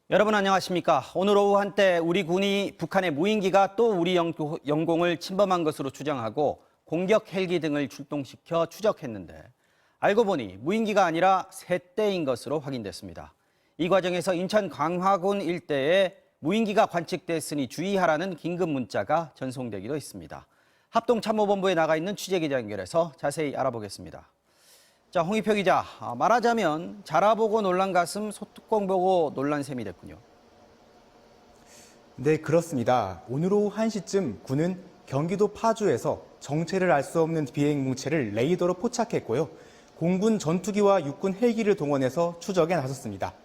여러분 안녕하십니까? 오늘 오후 한때 우리 군이 북한의 무인기가 또 우리 영공을 침범한 것으로 추정하고 공격 헬기 등을 출동시켜 추적했는데 알고 보니 무인기가 아니라 새떼인 것으로 확인됐습니다. 이 과정에서 인천 강화군 일대에 무인기가 관측됐으니 주의하라는 긴급 문자가 전송되기도 했습니다. 합동참모본부에 나가 있는 취재기자 연결해서 자세히 알아보겠습니다. 자, 홍익표 기자, 말하자면 자라보고 놀란 가슴, 소뚜껑 보고 놀란 셈이 됐군요. 네, 그렇습니다. 오늘 오후 1시쯤 군은 경기도 파주에서 정체를 알 수 없는 비행 물체를 레이더로 포착했고요. 공군 전투기와 육군 헬기를 동원해서 추적에 나섰습니다.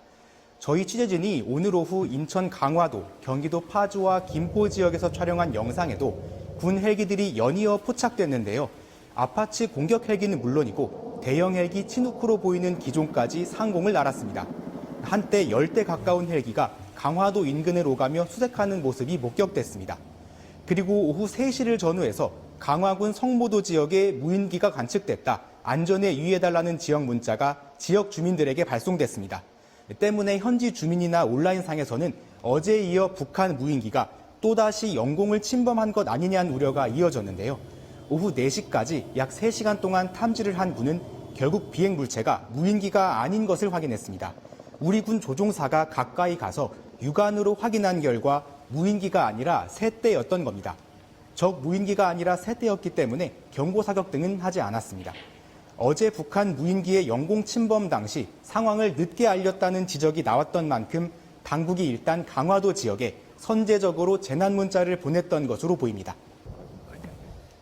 저희 취재진이 오늘 오후 인천 강화도, 경기도 파주와 김포 지역에서 촬영한 영상에도 군 헬기들이 연이어 포착됐는데요. 아파치 공격 헬기는 물론이고 대형 헬기 치누크로 보이는 기종까지 상공을 날았습니다. 한때 10대 가까운 헬기가 강화도 인근을 오가며 수색하는 모습이 목격됐습니다. 그리고 오후 3시를 전후해서 강화군 성모도 지역에 무인기가 관측됐다. 안전에 유의해달라는 지역 문자가 지역 주민들에게 발송됐습니다. 때문에 현지 주민이나 온라인상에서는 어제에 이어 북한 무인기가 또다시 영공을 침범한 것 아니냐는 우려가 이어졌는데요. 오후 4시까지 약 3시간 동안 탐지를 한 군은 결국 비행 물체가 무인기가 아닌 것을 확인했습니다. 우리 군 조종사가 가까이 가서 육안으로 확인한 결과 무인기가 아니라 새떼였던 겁니다. 적 무인기가 아니라 새떼였기 때문에 경고 사격 등은 하지 않았습니다. 어제 북한 무인기의 영공 침범 당시 상황을 늦게 알렸다는 지적이 나왔던 만큼 당국이 일단 강화도 지역에 선제적으로 재난 문자를 보냈던 것으로 보입니다.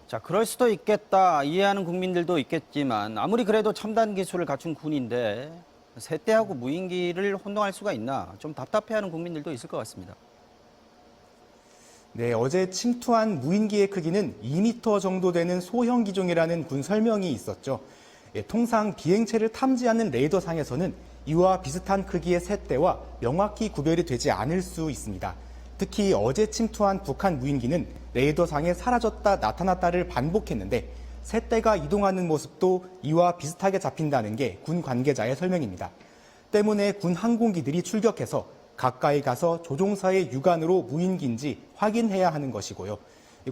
자, 그럴 수도 있겠다. 이해하는 국민들도 있겠지만 아무리 그래도 첨단 기술을 갖춘 군인데 새떼하고 무인기를 혼동할 수가 있나 좀 답답해하는 국민들도 있을 것 같습니다. 네, 어제 침투한 무인기의 크기는 2m 정도 되는 소형 기종이라는 군 설명이 있었죠. 통상 비행체를 탐지하는 레이더상에서는 이와 비슷한 크기의 새떼와 명확히 구별이 되지 않을 수 있습니다. 특히 어제 침투한 북한 무인기는 레이더상에 사라졌다 나타났다를 반복했는데 새떼가 이동하는 모습도 이와 비슷하게 잡힌다는 게 군 관계자의 설명입니다. 때문에 군 항공기들이 출격해서 가까이 가서 조종사의 육안으로 무인기인지 확인해야 하는 것이고요.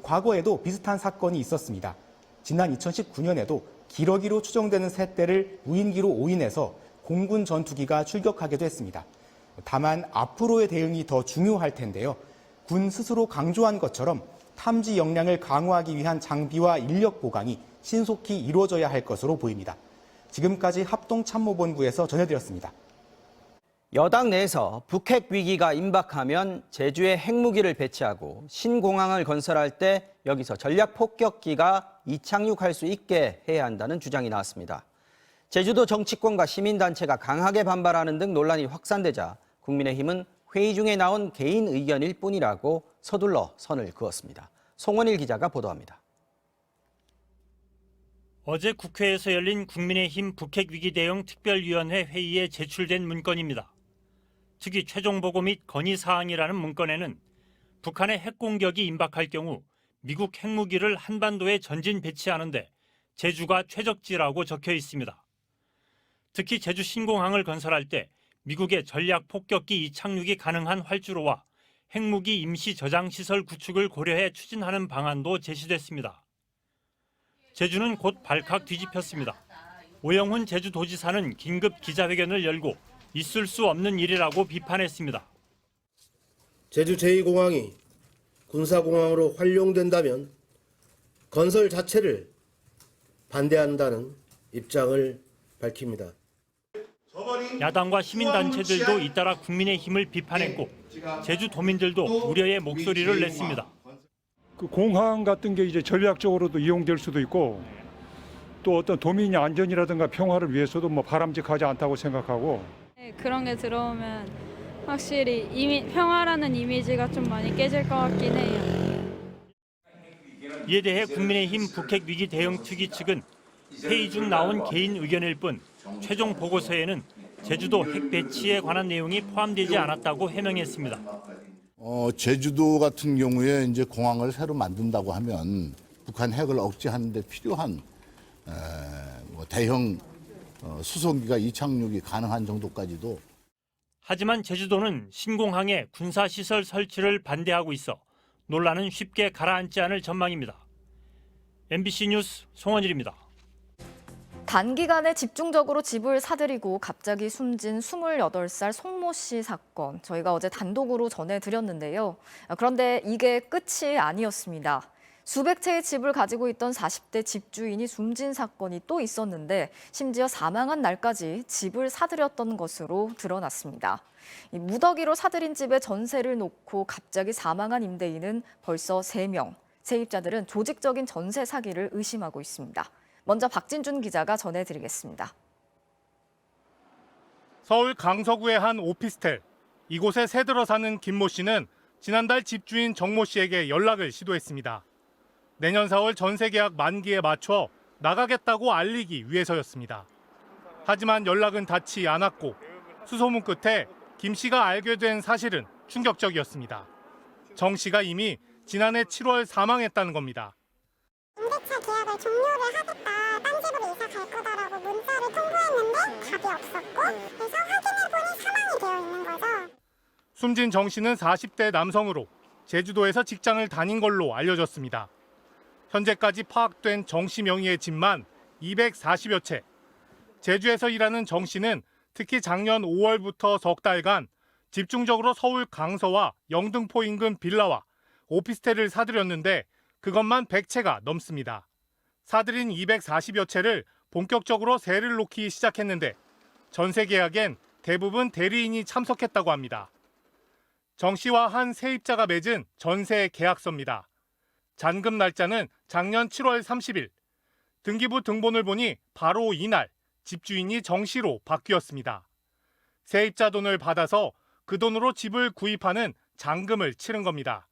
과거에도 비슷한 사건이 있었습니다. 지난 2019년에도 기러기로 추정되는 새떼를 무인기로 오인해서 공군 전투기가 출격하기도 했습니다. 다만 앞으로의 대응이 더 중요할 텐데요. 군 스스로 강조한 것처럼 탐지 역량을 강화하기 위한 장비와 인력 보강이 신속히 이루어져야 할 것으로 보입니다. 지금까지 합동참모본부에서 전해드렸습니다. 여당 내에서 북핵 위기가 임박하면 제주에 핵무기를 배치하고 신공항을 건설할 때 여기서 전략 폭격기가 이착륙할 수 있게 해야 한다는 주장이 나왔습니다. 제주도 정치권과 시민단체가 강하게 반발하는 등 논란이 확산되자 국민의힘은 회의 중에 나온 개인 의견일 뿐이라고 서둘러 선을 그었습니다. 송원일 기자가 보도합니다. 어제 국회에서 열린 국민의힘 북핵위기 대응 특별위원회 회의에 제출된 문건입니다. 특히 최종 보고 및 건의사항이라는 문건에는 북한의 핵공격이 임박할 경우 미국 핵무기를 한반도에 전진 배치하는데 제주가 최적지라고 적혀 있습니다. 특히 제주 신공항을 건설할 때 미국의 전략 폭격기 이착륙이 가능한 활주로와 핵무기 임시 저장 시설 구축을 고려해 추진하는 방안도 제시됐습니다. 제주는 곧 발칵 뒤집혔습니다. 오영훈 제주도지사는 긴급 기자회견을 열고 있을 수 없는 일이라고 비판했습니다. 제주 제2공항이 군사공항으로 활용된다면 건설 자체를 반대한다는 입장을 밝힙니다. 야당과 시민단체들도 잇따라 국민의힘을 비판했고 제주도민들도 우려의 목소리를 냈습니다. 그 공항 같은 게 이제 전략적으로도 이용될 수도 있고 또 어떤 도민의 안전이라든가 평화를 위해서도 뭐 바람직하지 않다고 생각하고 그런 게 들어오면 확실히 평화라는 이미지가 좀 많이 깨질 것 같긴 해요. 이에 대해 국민의힘 북핵위기 대응 특위 측은 회의 중 나온 개인 의견일 뿐 최종 보고서에는 제주도 핵 배치에 관한 내용이 포함되지 않았다고 해명했습니다. 제주도 같은 경우에 이제 공항을 새로 만든다고 하면 북한 핵을 억제하는 데 필요한 대형 수송기가 이착륙이 가능한 정도까지도. 하지만 제주도는 신공항에 군사시설 설치를 반대하고 있어 논란은 쉽게 가라앉지 않을 전망입니다. MBC 뉴스 송원일입니다. 단기간에 집중적으로 집을 사들이고 갑자기 숨진 28살 송모 씨 사건, 저희가 어제 단독으로 전해드렸는데요. 그런데 이게 끝이 아니었습니다. 수백 채의 집을 가지고 있던 40대 집주인이 숨진 사건이 또 있었는데 심지어 사망한 날까지 집을 사들였던 것으로 드러났습니다. 이 무더기로 사들인 집에 전세를 놓고 갑자기 사망한 임대인은 벌써 3명. 세입자들은 조직적인 전세 사기를 의심하고 있습니다. 먼저 박진준 기자가 전해드리겠습니다. 서울 강서구의 한 오피스텔. 이곳에 새들어 사는 김모 씨는 지난달 집주인 정모 씨에게 연락을 시도했습니다. 내년 4월 전세 계약 만기에 맞춰 나가겠다고 알리기 위해서였습니다. 하지만 연락은 닿지 않았고 수소문 끝에 김 씨가 알게 된 사실은 충격적이었습니다. 정 씨가 이미 지난해 7월 사망했다는 겁니다. 임대차 계약을 종료를 하겠다, 딴 집으로 이사 갈 거다라고 문자를 통보했는데 답이 없었고, 그래서 확인해보니 사망이 되어 있는 거죠. 숨진 정 씨는 40대 남성으로 제주도에서 직장을 다닌 걸로 알려졌습니다. 현재까지 파악된 정 씨 명의의 집만 240여 채. 제주에서 일하는 정 씨는 특히 작년 5월부터 석 달간 집중적으로 서울 강서와 영등포 인근 빌라와 오피스텔을 사들였는데 그것만 100채가 넘습니다. 사들인 240여 채를 본격적으로 세를 놓기 시작했는데 전세 계약엔 대부분 대리인이 참석했다고 합니다. 정 씨와 한 세입자가 맺은 전세 계약서입니다. 잔금 날짜는 작년 7월 30일. 등기부 등본을 보니 바로 이날 집주인이 정 씨로 바뀌었습니다. 세입자 돈을 받아서 그 돈으로 집을 구입하는 잔금을 치른 겁니다.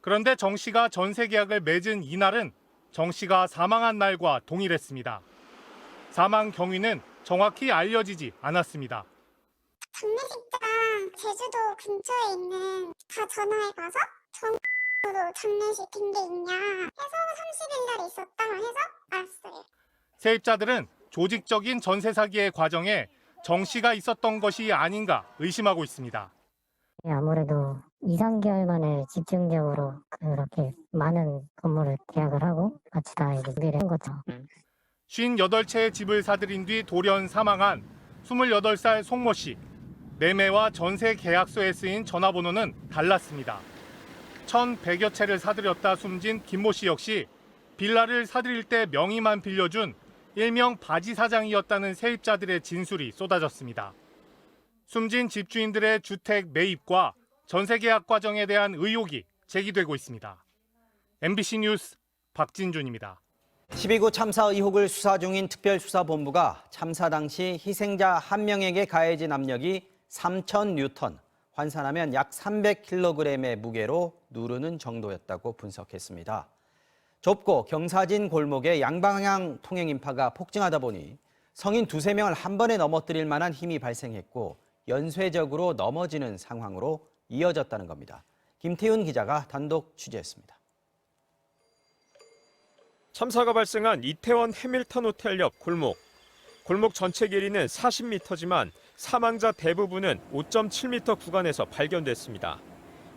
그런데 정 씨가 전세 계약을 맺은 이날은 정 씨가 사망한 날과 동일했습니다. 사망 경위는 정확히 알려지지 않았습니다. 장례식장 제주도 근처에 있는 다 전화해 가서 전으로 장례식 된 게 있냐 해서 30일 날에 있었다 해서 알았어요. 세입자들은 조직적인 전세 사기의 과정에 정 씨가 있었던 것이 아닌가 의심하고 있습니다. 아무래도 2, 3개월 만에 집중적으로 그렇게 많은 건물을 계약을 하고 같이 다 준비를 한 거죠. 58채의 집을 사들인 뒤 돌연 사망한 28살 송모 씨. 매매와 전세 계약서에 쓰인 전화번호는 달랐습니다. 1,100여 채를 사들였다 숨진 김모 씨 역시 빌라를 사들일 때 명의만 빌려준 일명 바지 사장이었다는 세입자들의 진술이 쏟아졌습니다. 숨진 집주인들의 주택 매입과 전세 계약 과정에 대한 의혹이 제기되고 있습니다. MBC 뉴스 박진준입니다. 12구 참사 의혹을 수사 중인 특별수사본부가 참사 당시 희생자 한 명에게 가해진 압력이 3,000뉴턴, 환산하면 약 300kg의 무게로 누르는 정도였다고 분석했습니다. 좁고 경사진 골목에 양방향 통행 인파가 폭증하다 보니 성인 2~3명을 한 번에 넘어뜨릴 만한 힘이 발생했고 연쇄적으로 넘어지는 상황으로 이어졌다는 겁니다. 김태훈 기자가 단독 취재했습니다. 참사가 발생한 이태원 해밀턴 호텔 옆 골목. 골목 전체 길이는 40m지만 사망자 대부분은 5.7m 구간에서 발견됐습니다.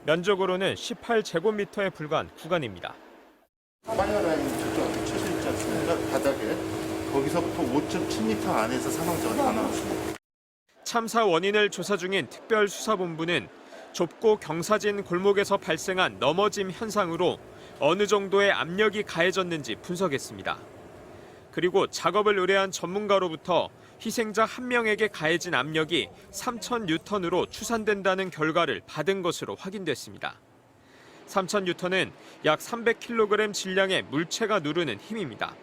면적으로는 18제곱미터에 불과한 구간입니다. 파이어라인 저쪽 쳐져 있지 않습니까? 바닥에. 거기서부터 5.7m 안에서 사망자가 다 나왔습니다. 참사 원인을 조사 중인 특별수사본부는 좁고 경사진 골목에서 발생한 넘어짐 현상으로 어느 정도의 압력이 가해졌는지 분석했습니다. 그리고 작업을 의뢰한 전문가로부터 희생자 한 명에게 가해진 압력이 3,000뉴턴으로 추산된다는 결과를 받은 것으로 확인됐습니다. 3,000뉴턴은 약 300kg 질량의 물체가 누르는 힘입니다.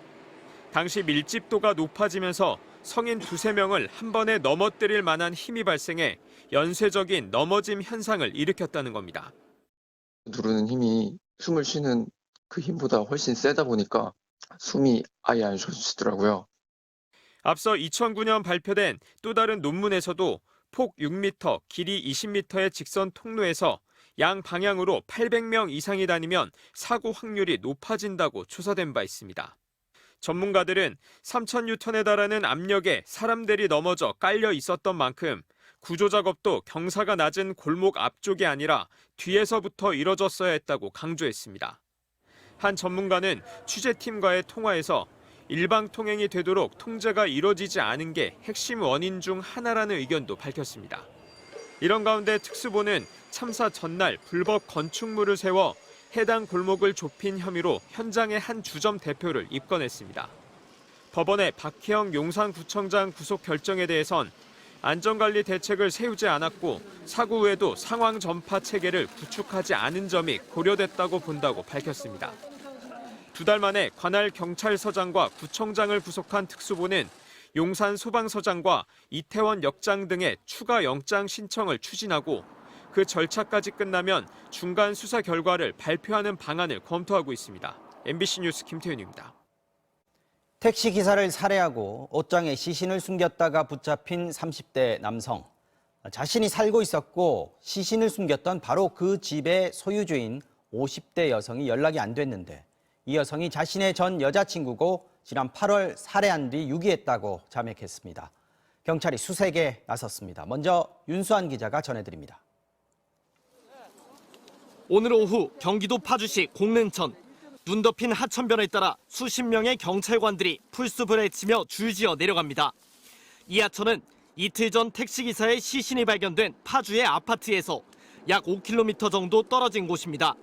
당시 밀집도가 높아지면서 성인 2~3명을 한 번에 넘어뜨릴 만한 힘이 발생해 연쇄적인 넘어짐 현상을 일으켰다는 겁니다. 누르는 힘이 숨을 쉬는 그 힘보다 훨씬 세다 보니까 숨이 아예 안 쉬어지더라고요. 앞서 2009년 발표된 또 다른 논문에서도 폭 6m, 길이 20m의 직선 통로에서 양 방향으로 800명 이상이 다니면 사고 확률이 높아진다고 조사된 바 있습니다. 전문가들은 3,000뉴턴에 달하는 압력에 사람들이 넘어져 깔려 있었던 만큼 구조 작업도 경사가 낮은 골목 앞쪽이 아니라 뒤에서부터 이뤄졌어야 했다고 강조했습니다. 한 전문가는 취재팀과의 통화에서 일방통행이 되도록 통제가 이뤄지지 않은 게 핵심 원인 중 하나라는 의견도 밝혔습니다. 이런 가운데 특수본은 참사 전날 불법 건축물을 세워 해당 골목을 좁힌 혐의로 현장의 한 주점 대표를 입건했습니다. 법원의 박혜영 용산구청장 구속 결정에 대해선 안전관리 대책을 세우지 않았고 사고 후에도 상황 전파 체계를 구축하지 않은 점이 고려됐다고 본다고 밝혔습니다. 2달 만에 관할 경찰서장과 구청장을 구속한 특수본은 용산 소방서장과 이태원 역장 등의 추가 영장 신청을 추진하고 그 절차까지 끝나면 중간 수사 결과를 발표하는 방안을 검토하고 있습니다. MBC 뉴스 김태윤입니다. 택시 기사를 살해하고 옷장에 시신을 숨겼다가 붙잡힌 30대 남성. 자신이 살고 있었고 시신을 숨겼던 바로 그 집의 소유주인 50대 여성이 연락이 안 됐는데 이 여성이 자신의 전 여자친구고 지난 8월 살해한 뒤 유기했다고 자백했습니다. 경찰이 수색에 나섰습니다. 먼저 윤수환 기자가 전해드립니다. 오늘 오후 경기도 파주시 공릉천 눈 덮인 하천변을 따라 수십 명의 경찰관들이 풀숲을 헤치며 줄지어 내려갑니다. 이 하천은 이틀 전 택시기사의 시신이 발견된 파주의 아파트에서 약 5km 정도 떨어진 곳입니다.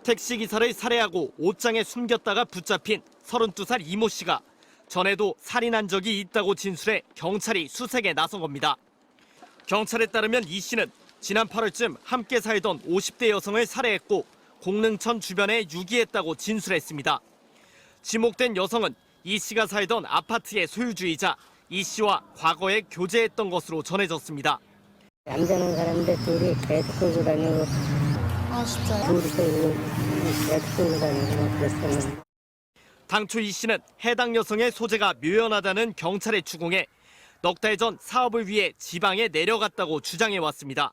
택시기사를 살해하고 옷장에 숨겼다가 붙잡힌 32살 이모 씨가 전에도 살인한 적이 있다고 진술해 경찰이 수색에 나선 겁니다. 경찰에 따르면 이 씨는 지난 8월쯤 함께 살던 50대 여성을 살해했고 공릉천 주변에 유기했다고 진술했습니다. 지목된 여성은 이 씨가 살던 아파트의 소유주이자 이 씨와 과거에 교제했던 것으로 전해졌습니다. 남자는 사람인데 둘이 배트 끌고 다니고 둘이서 배트 끌고 다니고 그랬었는데. 당초 이 씨는 해당 여성의 소재가 묘연하다는 경찰의 추궁에 넉 달 전 사업을 위해 지방에 내려갔다고 주장해왔습니다.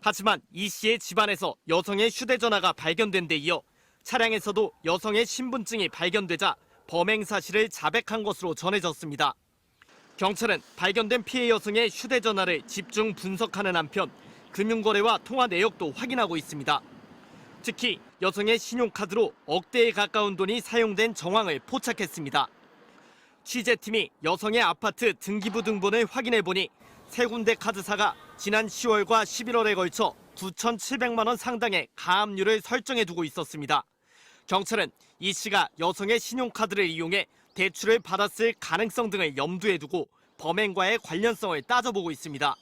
하지만 이 씨의 집안에서 여성의 휴대전화가 발견된 데 이어 차량에서도 여성의 신분증이 발견되자 범행 사실을 자백한 것으로 전해졌습니다. 경찰은 발견된 피해 여성의 휴대전화를 집중 분석하는 한편 금융거래와 통화 내역도 확인하고 있습니다. 특히 여성의 신용카드로 억대에 가까운 돈이 사용된 정황을 포착했습니다. 취재팀이 여성의 아파트 등기부 등본을 확인해보니 세 군데 카드사가 지난 10월과 11월에 걸쳐 9,700만 원 상당의 가압류를 설정해두고 있었습니다. 경찰은 이 씨가 여성의 신용카드를 이용해 대출을 받았을 가능성 등을 염두에 두고 범행과의 관련성을 따져보고 있습니다.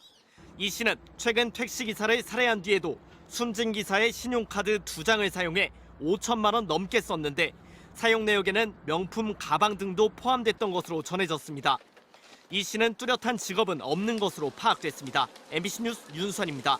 이 씨는 최근 택시기사를 살해한 뒤에도 숨진 기사의 신용카드 2장을 사용해 5천만 원 넘게 썼는데 사용 내역에는 명품 가방 등도 포함됐던 것으로 전해졌습니다. 이 씨는 뚜렷한 직업은 없는 것으로 파악됐습니다. MBC 뉴스 윤수환입니다.